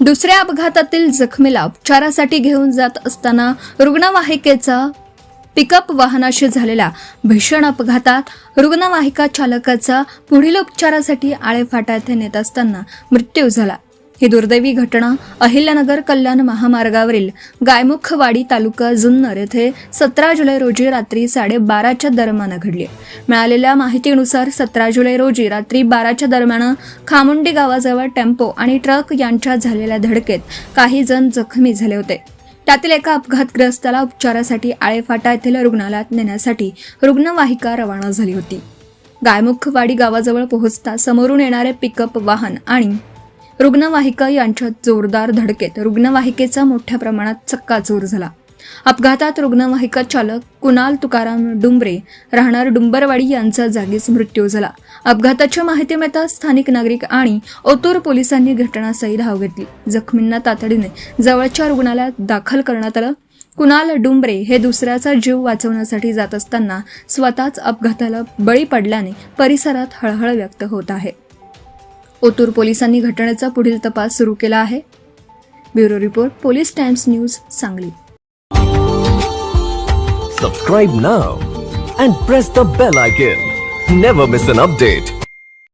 दुसऱ्या अपघातातील जखमीला उपचारासाठी घेऊन जात असताना रुग्णवाहिकेचा पिकअप वाहनाशी झालेल्या भीषण अपघातात रुग्णवाहिका चालकाचा पुढील उपचारासाठी आळेफाटा येथे नेत असताना मृत्यू झाला। ही दुर्दैवी घटना अहिल्यानगर कल्याण महामार्गावरील गायमुखवाडी तालुका जुन्नर येथे 17 जुलै रोजी रात्री 12:30च्या दरम्यान घडली। मिळालेल्या माहितीनुसार 17 जुलै रोजी रात्री 12च्या दरम्यान खामुंडी गावाजवळ टेम्पो आणि ट्रक यांच्यात झालेल्या धडकेत काही जण जखमी झाले होते। त्यातील एका अपघातग्रस्ताला उपचारासाठी आळेफाटा येथील रुग्णालयात नेण्यासाठी रुग्णवाहिका रवाना झाली होती। गायमुखवाडी गावाजवळ पोहोचता समोरून येणारे पिकअप वाहन आणि रुग्णवाहिका यांच्यात जोरदार धडकेत रुग्णवाहिकेचा मोठ्या प्रमाणात चक्काचूर झाला। अपघातात रुग्णवाहिका चालक कुणाल तुकाराम डुंबरे राहणार डुंबरवाडी यांचा जागीच मृत्यू झाला। अपघाताची माहिती मिळताच स्थानिक नागरिक आणि ओतूर पोलिसांनी घटनास्थळी धाव घेतली। जखमींना तातडीने जवळच्या रुग्णालयात दाखल करण्यात आलं। कुणाल डुंबरे हे दुसऱ्याचा जीव वाचवण्यासाठी जात असताना स्वतःच अपघाताला बळी पडल्याने परिसरात हळहळ व्यक्त होत आहे। ओतूर पोलिसांनी घटनेचा पुढील तपास सुरू केला आहे। Bureau report, police times news, Sangli. Subscribe now and press the bell icon. Never miss an update.